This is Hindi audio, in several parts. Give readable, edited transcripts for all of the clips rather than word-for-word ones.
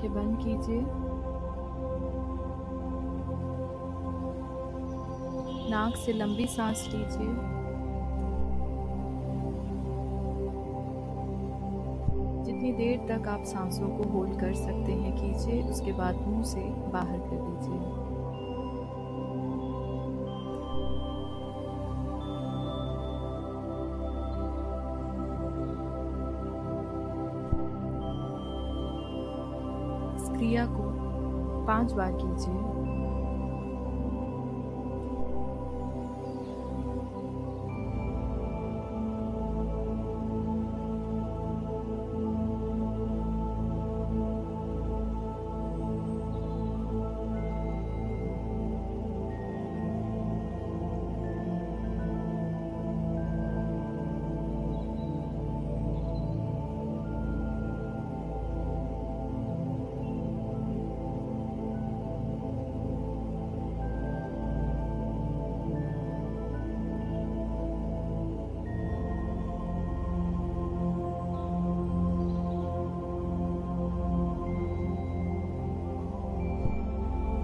आंखें बंद कीजिए। नाक से लंबी सांस लीजिए। जितनी देर तक आप सांसों को होल्ड कर सकते हैं कीजिए, उसके बाद मुंह से बाहर कर दीजिए। इस क्रिया को 5 बार कीजिए।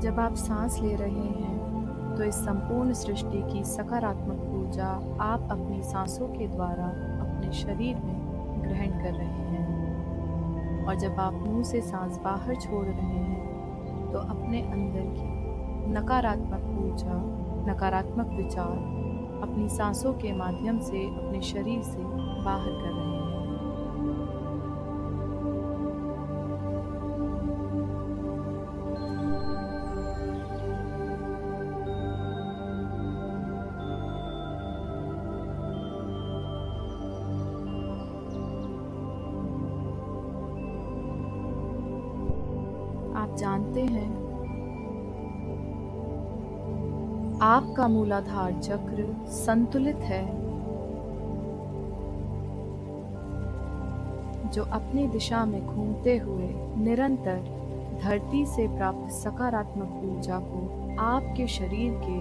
जब आप सांस ले रहे हैं तो इस संपूर्ण सृष्टि की सकारात्मक ऊर्जा आप अपनी सांसों के द्वारा अपने शरीर में ग्रहण कर रहे हैं। और जब आप मुंह से सांस बाहर छोड़ रहे हैं तो अपने अंदर की नकारात्मक ऊर्जा, नकारात्मक विचार अपनी सांसों के माध्यम से अपने शरीर से बाहर कर रहे हैं। आप जानते हैं, आपका मूलाधार चक्र संतुलित है, जो अपनी दिशा में घूमते हुए निरंतर धरती से प्राप्त सकारात्मक ऊर्जा को आपके शरीर के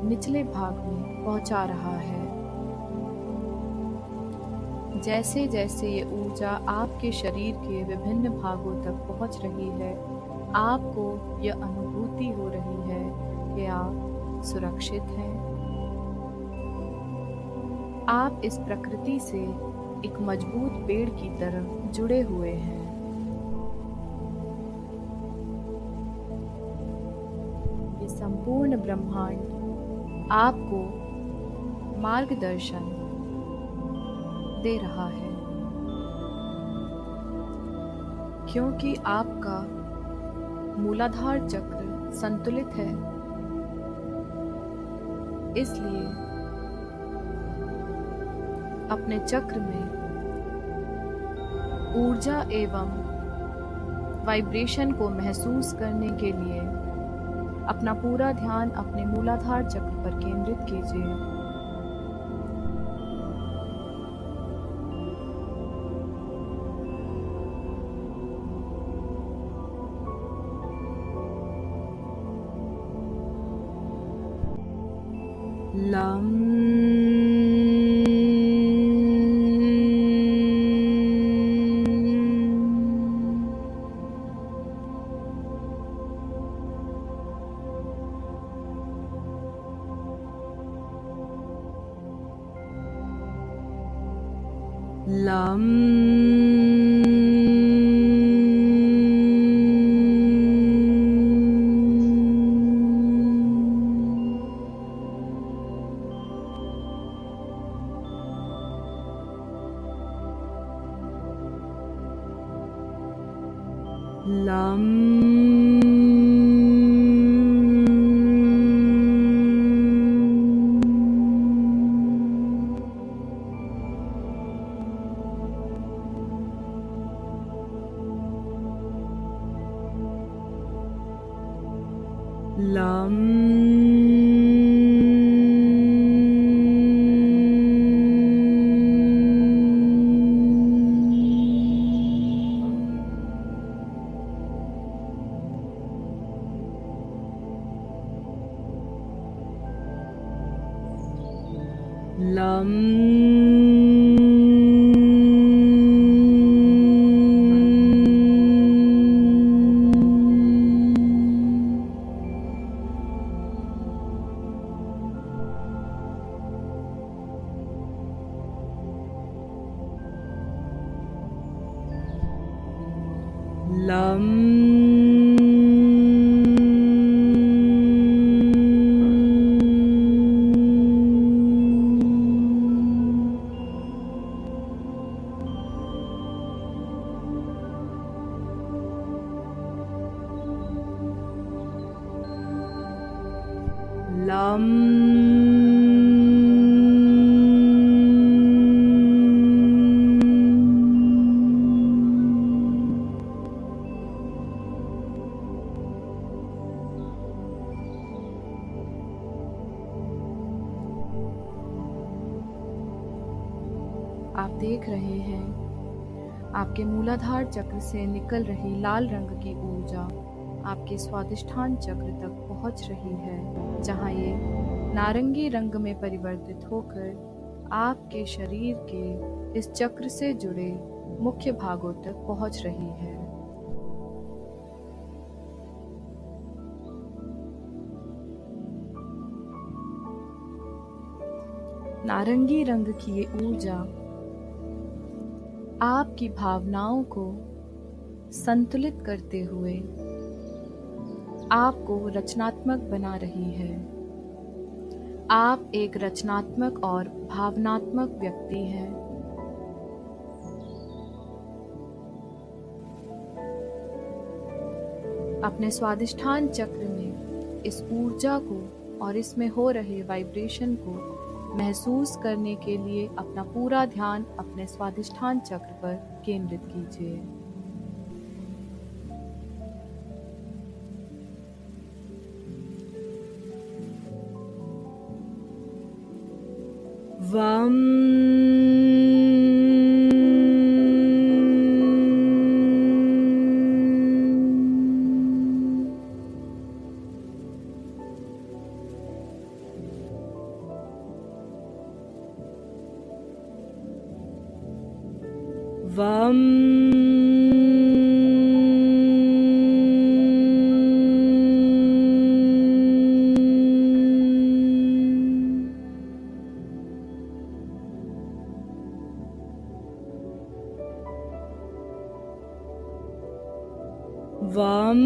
निचले भाग में पहुंचा रहा है। जैसे जैसे ये ऊर्जा आपके शरीर के विभिन्न भागों तक पहुंच रही है, आपको यह अनुभूति हो रही है कि आप सुरक्षित हैं। आप इस प्रकृति से एक मजबूत पेड़ की तरह जुड़े हुए हैं। ये संपूर्ण ब्रह्मांड आपको मार्गदर्शन दे रहा है, क्योंकि आपका मूलाधार चक्र संतुलित है। इसलिए अपने चक्र में ऊर्जा एवं वाइब्रेशन को महसूस करने के लिए अपना पूरा ध्यान अपने मूलाधार चक्र पर केंद्रित कीजिए। lam lam लं आप देख रहे हैं आपके मूलाधार चक्र से निकल रही लाल रंग की ऊर्जा आपके स्वादिष्ठान चक्र तक पहुंच रही है, जहां ये नारंगी रंग में परिवर्तित होकर आपके शरीर के इस चक्र से जुड़े मुख्य भागों तक पहुंच रही है। नारंगी रंग की ये ऊर्जा आपकी भावनाओं को संतुलित करते हुए आपको रचनात्मक बना रही है। आप एक रचनात्मक और भावनात्मक व्यक्ति हैं। अपने स्वादिष्ठान चक्र में इस ऊर्जा को और इसमें हो रहे वाइब्रेशन को महसूस करने के लिए अपना पूरा ध्यान अपने स्वादिष्ठान चक्र पर केंद्रित कीजिए। वम वम वम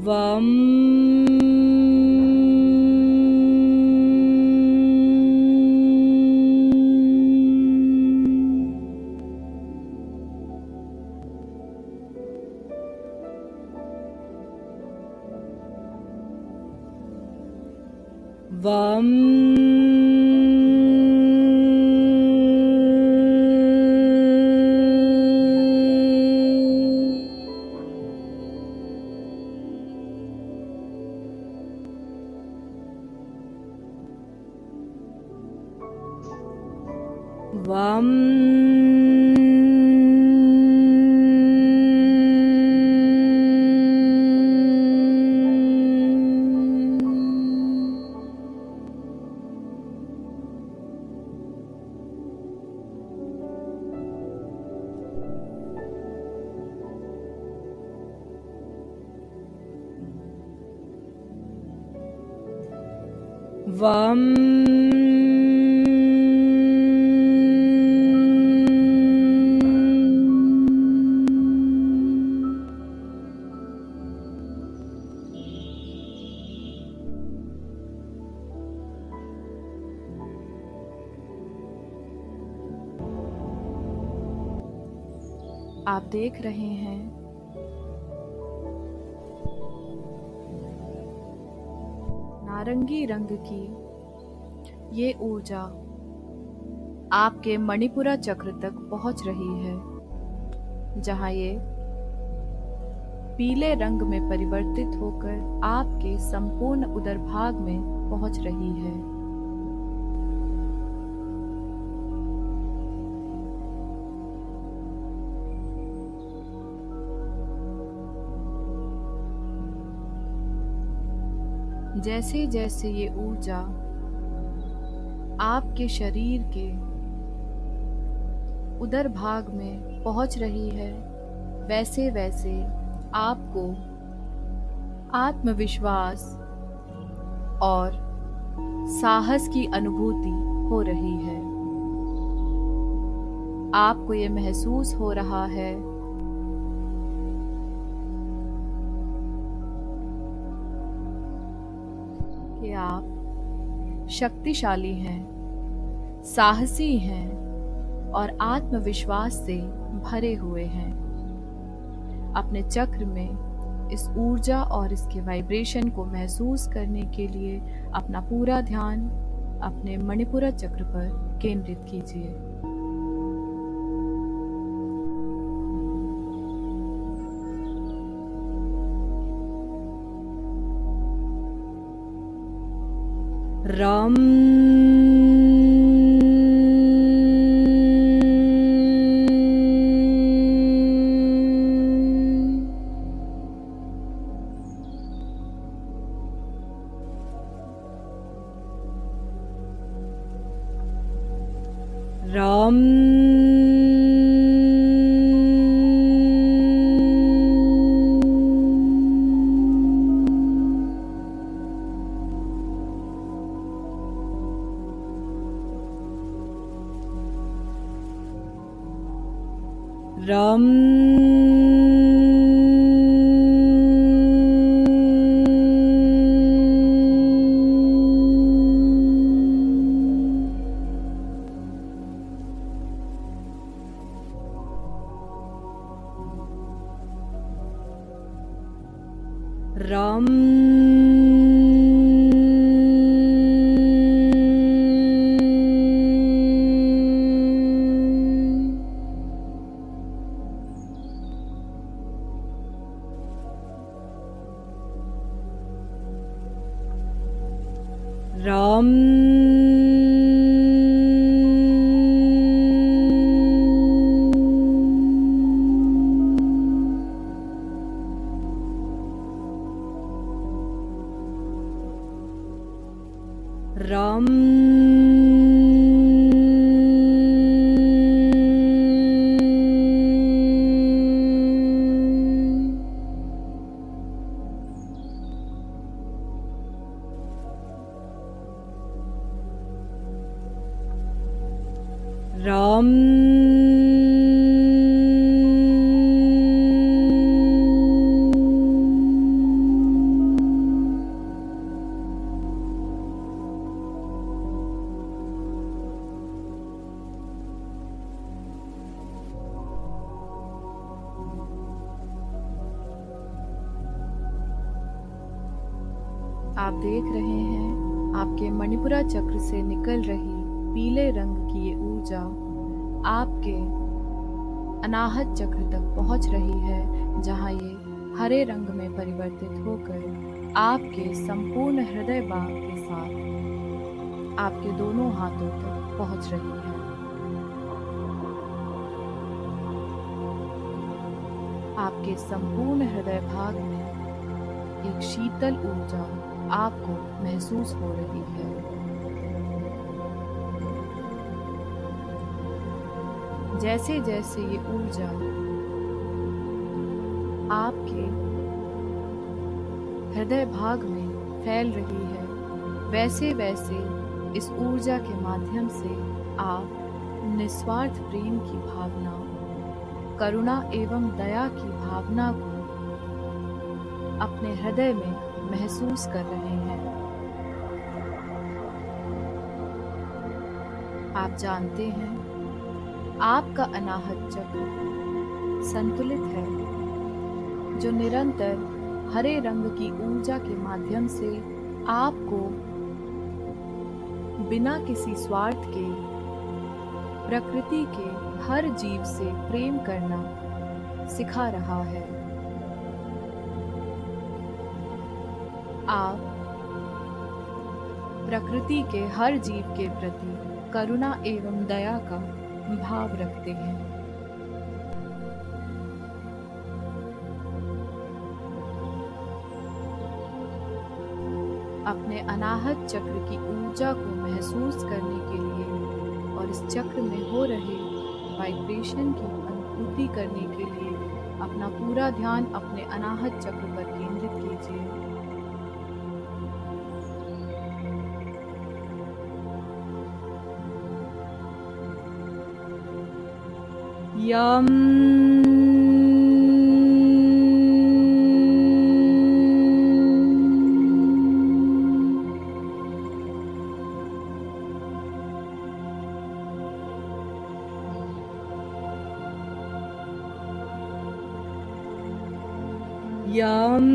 वम वम वम वम आप देख रहे हैं नारंगी रंग की ये ऊर्जा आपके मणिपुरा चक्र तक पहुंच रही है, जहां ये पीले रंग में परिवर्तित होकर आपके संपूर्ण उदर भाग में पहुंच रही है। जैसे जैसे ये ऊर्जा आपके शरीर के उदर भाग में पहुंच रही है, वैसे वैसे आपको आत्मविश्वास और साहस की अनुभूति हो रही है। आपको ये महसूस हो रहा है कि आप शक्तिशाली हैं, साहसी हैं और आत्मविश्वास से भरे हुए हैं। अपने चक्र में इस ऊर्जा और इसके वाइब्रेशन को महसूस करने के लिए अपना पूरा ध्यान अपने मणिपुरा चक्र पर केंद्रित कीजिए। राम राम राम राम राम राम राम आप देख रहे हैं आपके मणिपुरा चक्र से निकल रही पीले रंग की ये ऊर्जा आपके अनाहत चक्र तक पहुंच रही है, जहां ये हरे रंग में परिवर्तित होकर आपके संपूर्ण हृदय भाग के साथ आपके दोनों हाथों तक पहुंच रही है। आपके संपूर्ण हृदय भाग में एक शीतल ऊर्जा आपको महसूस हो रही है। जैसे जैसे ये ऊर्जा आपके हृदय भाग में फैल रही है, वैसे वैसे इस ऊर्जा के माध्यम से आप निस्वार्थ प्रेम की भावना, करुणा एवं दया की भावना को अपने हृदय में महसूस कर रहे हैं। आप जानते हैं आपका अनाहत चक्र संतुलित है, जो निरंतर हरे रंग की ऊर्जा के माध्यम से आपको बिना किसी स्वार्थ के प्रकृति के हर जीव से प्रेम करना सिखा रहा है। आप प्रकृति के हर जीव के प्रति करुणा एवं दया का भाव रखते हैं। अपने अनाहत चक्र की ऊर्जा को महसूस करने के लिए और इस चक्र में हो रहे वाइब्रेशन की अनुभूति करने के लिए अपना पूरा ध्यान अपने अनाहत चक्र पर केंद्रित कीजिए। यम यम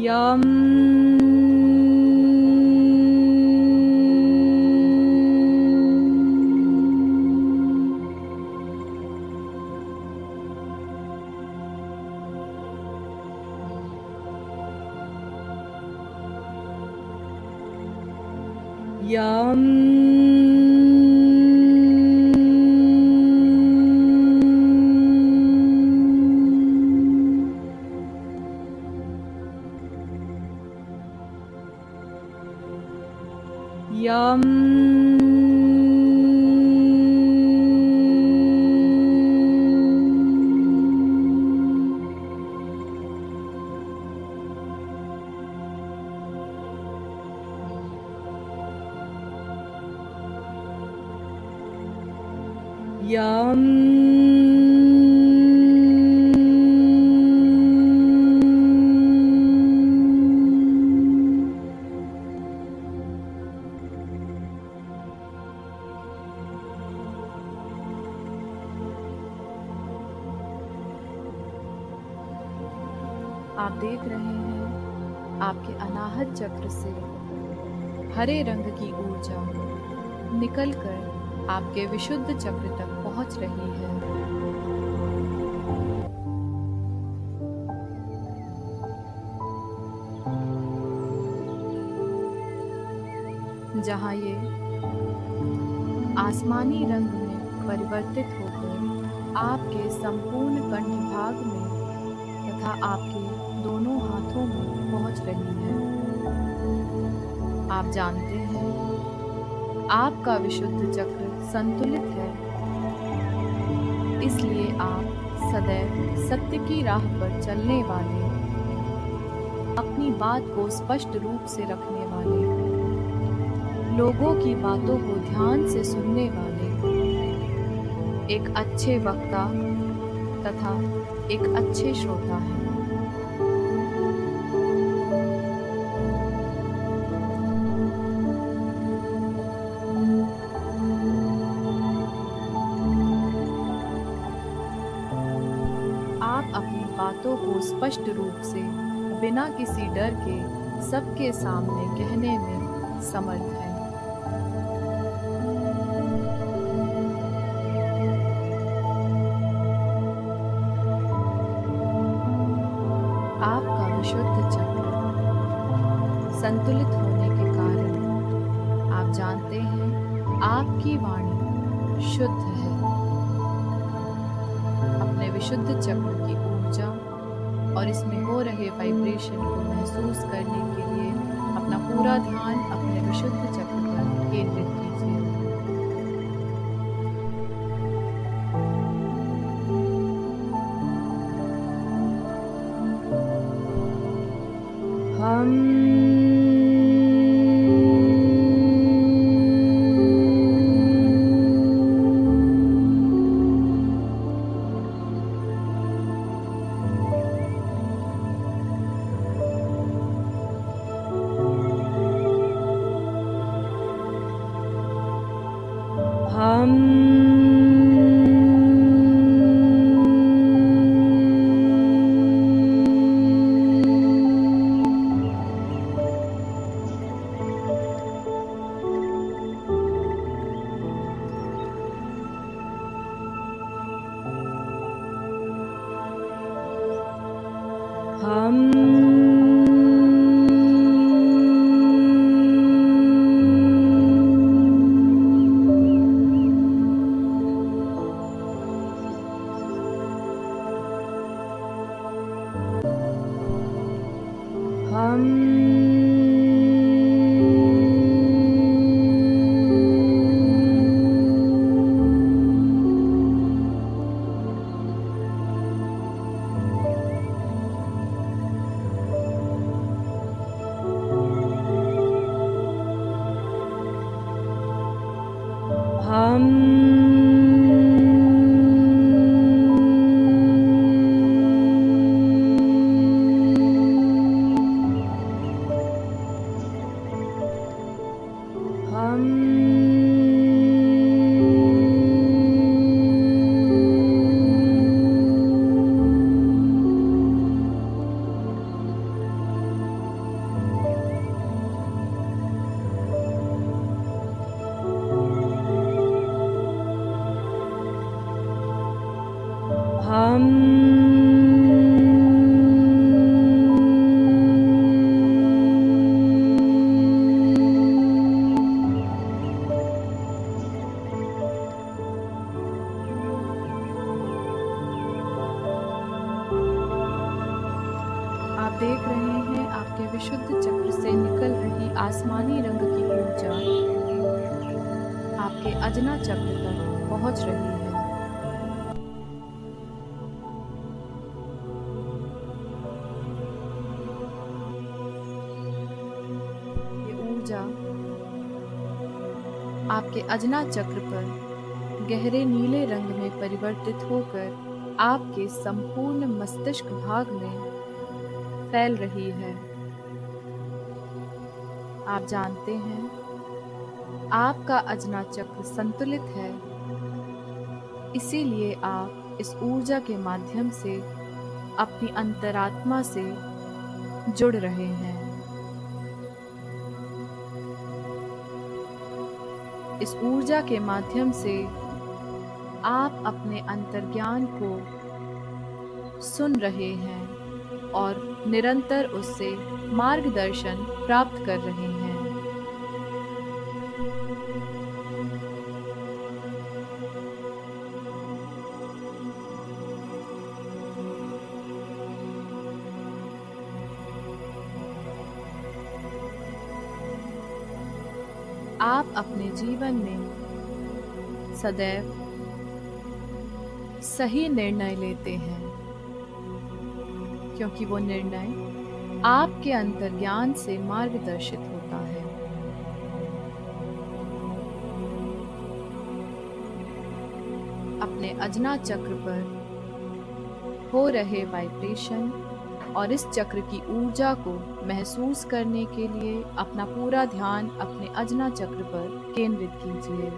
यम यम यम यम यम आप देख रहे हैं आपके अनाहत चक्र से हरे रंग की ऊर्जा निकलकर आपके विशुद्ध चक्र तक पहुंच रही है। जहां ये आसमानी रंग में परिवर्तित होकर आपके संपूर्ण कंठ भाग में तथा आपके दोनों हाथों में पहुंच रही है। आप जानते हैं आपका विशुद्ध चक्र संतुलित है, इसलिए आप सदैव सत्य की राह पर चलने वाले, अपनी बात को स्पष्ट रूप से रखने वाले, लोगों की बातों को ध्यान से सुनने वाले, एक अच्छे वक्ता तथा एक अच्छे श्रोता हैं। आप अपनी बातों को स्पष्ट रूप से बिना किसी डर के सबके सामने कहने में समर्थ हैं। आपका विशुद्ध चक्र संतुलित होने के कारण आप जानते हैं आपकी वाणी शुद्ध है। अपने विशुद्ध चक्र की ऊर्जा और इसमें हो रहे वाइब्रेशन को महसूस करने के लिए अपना पूरा ध्यान अपने विशुद्ध चक्र पर केंद्रित कीजिए। हम हम हम आप देख रहे हैं आपके विशुद्ध चक्र से निकल रही आसमानी रंग की ऊर्जा आपके अजना चक्र तक पहुंच रही है। ये ऊर्जा आपके अजना चक्र पर गहरे नीले रंग में परिवर्तित होकर आपके संपूर्ण मस्तिष्क भाग में फैल रही है। आप जानते हैं आपका अजना चक्र संतुलित है, इसीलिए आप इस ऊर्जा के माध्यम से अपनी अंतरात्मा से जुड़ रहे हैं। इस ऊर्जा के माध्यम से आप अपने अंतर्ज्ञान को सुन रहे हैं और निरंतर उससे मार्गदर्शन प्राप्त कर रहे हैं। आप अपने जीवन में सदैव सही निर्णय लेते हैं, क्योंकि वो निर्णय आपके अंतर्ज्ञान से मार्गदर्शित होता है। अपने अजना चक्र पर हो रहे वाइब्रेशन और इस चक्र की ऊर्जा को महसूस करने के लिए अपना पूरा ध्यान अपने अजना चक्र पर केंद्रित कीजिए।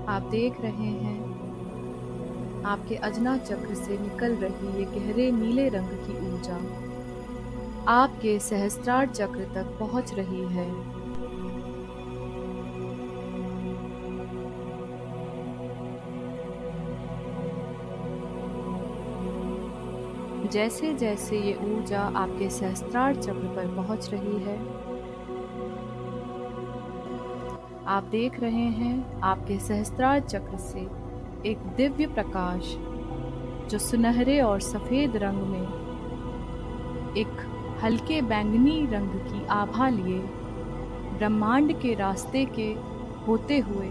आप देख रहे हैं आपके अजना चक्र से निकल रही ये गहरे नीले रंग की ऊर्जा आपके सहस्त्रार चक्र तक पहुंच रही है। जैसे जैसे ये ऊर्जा आपके सहस्त्रार चक्र पर पहुंच रही है, आप देख रहे हैं आपके सहस्त्रार चक्र से एक दिव्य प्रकाश जो सुनहरे और सफेद रंग में एक हल्के बैंगनी रंग की आभा लिए ब्रह्मांड के रास्ते के होते हुए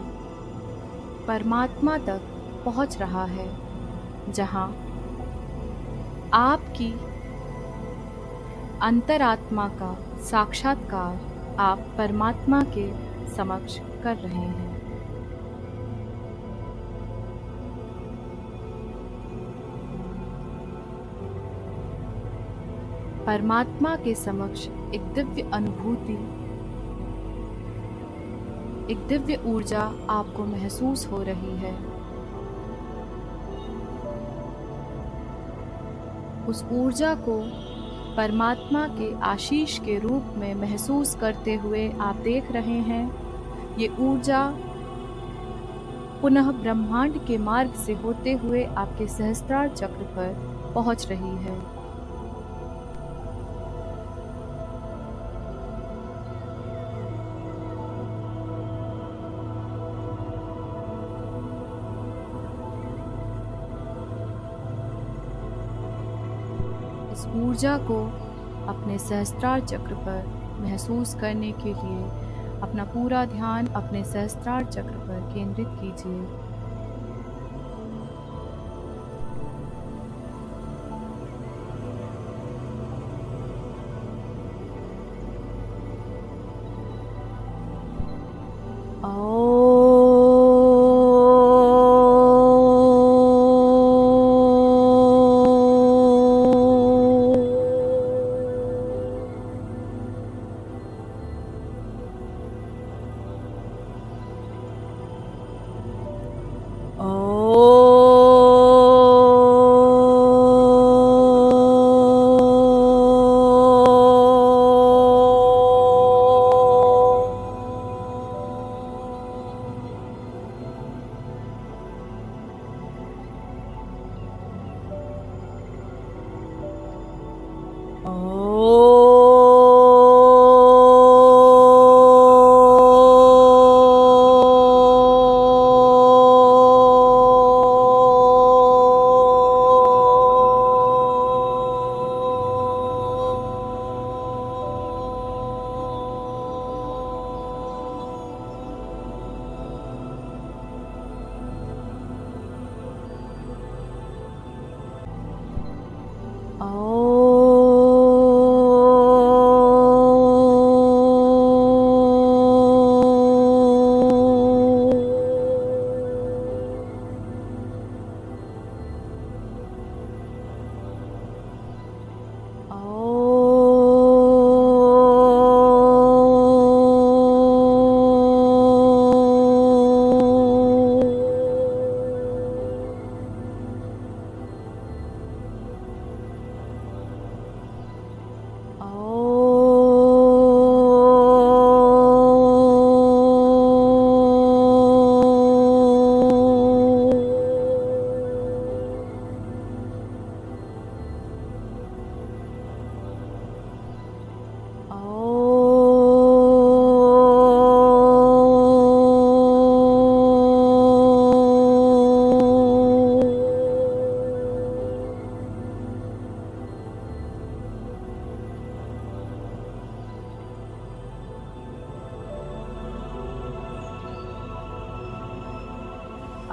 परमात्मा तक पहुंच रहा है, जहां आपकी अंतरात्मा का साक्षात्कार आप परमात्मा के समक्ष कर रहे हैं। परमात्मा के समक्ष एक दिव्य अनुभूति, एक दिव्य ऊर्जा आपको महसूस हो रही है। उस ऊर्जा को परमात्मा के आशीष के रूप में महसूस करते हुए आप देख रहे हैं ये ऊर्जा पुनः ब्रह्मांड के मार्ग से होते हुए आपके सहस्त्रार चक्र पर पहुंच रही है। इस ऊर्जा को अपने सहस्त्रार चक्र पर महसूस करने के लिए अपना पूरा ध्यान अपने सहस्त्रार चक्र पर केंद्रित कीजिए।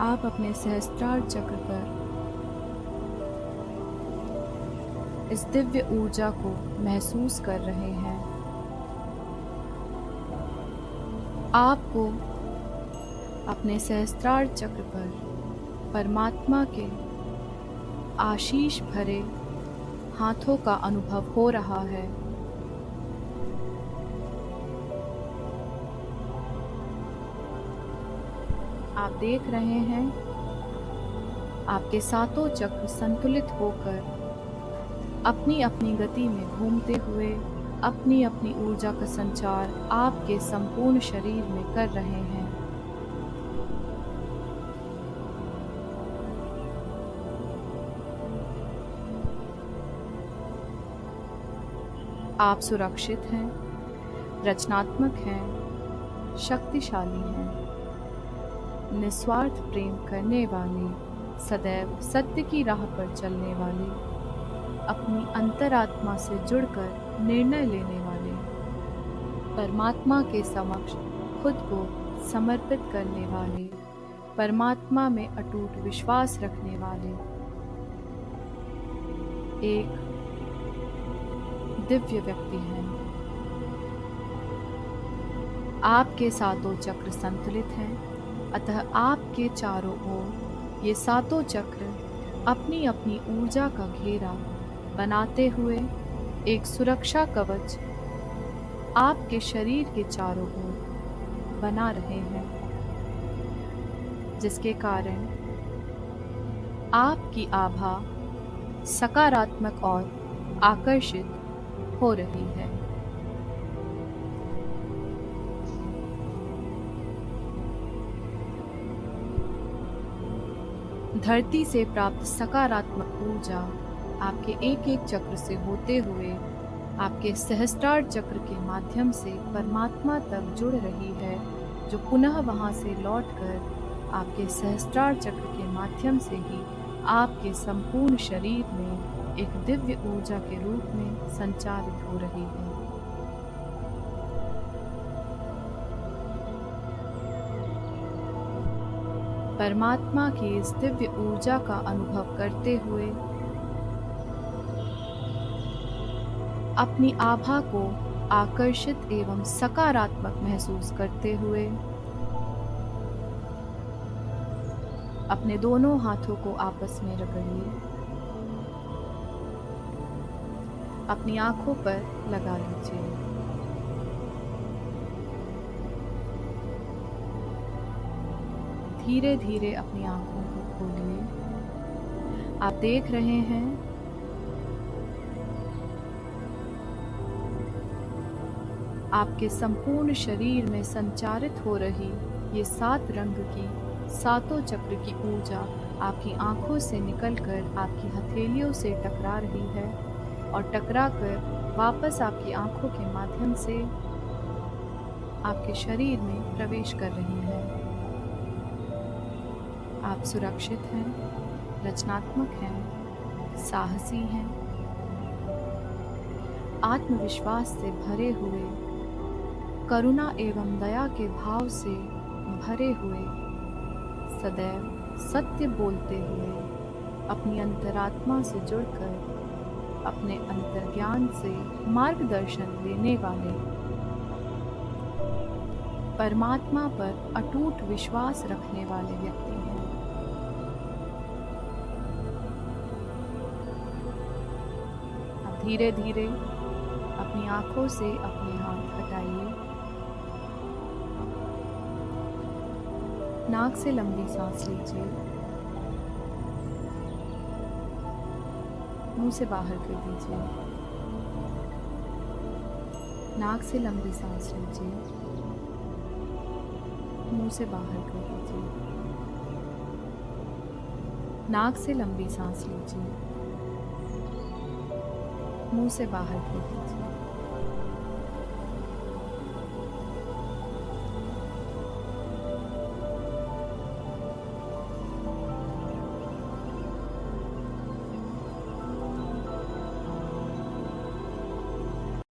आप अपने सहस्त्रार चक्र पर इस दिव्य ऊर्जा को महसूस कर रहे हैं। आपको अपने सहस्त्रार चक्र पर परमात्मा के आशीष भरे हाथों का अनुभव हो रहा है। आप देख रहे हैं आपके सातों चक्र संतुलित होकर अपनी अपनी गति में घूमते हुए अपनी अपनी ऊर्जा का संचार आपके संपूर्ण शरीर में कर रहे हैं। आप सुरक्षित हैं, रचनात्मक हैं, शक्तिशाली हैं, निस्वार्थ प्रेम करने वाले, सदैव सत्य की राह पर चलने वाले, अपनी अंतरात्मा से जुड़कर निर्णय लेने वाले, परमात्मा के समक्ष खुद को समर्पित करने वाले, परमात्मा में अटूट विश्वास रखने वाले, एक दिव्य व्यक्ति हैं। आपके सातों चक्र संतुलित हैं, अतः आपके चारों ओर ये सातों चक्र अपनी अपनी ऊर्जा का घेरा बनाते हुए एक सुरक्षा कवच आपके शरीर के चारों ओर बना रहे हैं, जिसके कारण आपकी आभा सकारात्मक और आकर्षित हो रही है। धरती से प्राप्त सकारात्मक ऊर्जा आपके एक एक चक्र से होते हुए आपके सहस्त्रार चक्र के माध्यम से परमात्मा तक जुड़ रही है, जो पुनः वहां से लौटकर आपके सहस्त्रार चक्र के माध्यम से ही आपके संपूर्ण शरीर में एक दिव्य ऊर्जा के रूप में संचारित हो रही है। परमात्मा की इस दिव्य ऊर्जा का अनुभव करते हुए अपनी आभा को आकर्षित एवं सकारात्मक महसूस करते हुए अपने दोनों हाथों को आपस में रगड़िए, अपनी आंखों पर लगा लीजिए। धीरे धीरे अपनी आंखों को खोलिए। आप देख रहे हैं आपके संपूर्ण शरीर में संचारित हो रही ये 7 रंग की सातों चक्र की ऊर्जा आपकी आंखों से निकलकर आपकी हथेलियों से टकरा रही है और टकराकर वापस आपकी आंखों के माध्यम से आपके शरीर में प्रवेश कर रही है। आप सुरक्षित हैं, रचनात्मक हैं, साहसी हैं, आत्मविश्वास से भरे हुए, करुणा एवं दया के भाव से भरे हुए, सदैव सत्य बोलते हुए, अपनी अंतरात्मा से जुड़कर अपने अंतर्ज्ञान से मार्गदर्शन लेने वाले, परमात्मा पर अटूट विश्वास रखने वाले व्यक्ति हैं। अब धीरे धीरे अपनी आंखों से अपने हाथ हटाइए। नाक से लंबी सांस लीजिए, मुंह से बाहर कर दीजिए। नाक से लंबी सांस लीजिए, मुंह से बाहर कर दीजिए। नाक से लंबी सांस लीजिए, मुंह से बाहर कर दीजिए।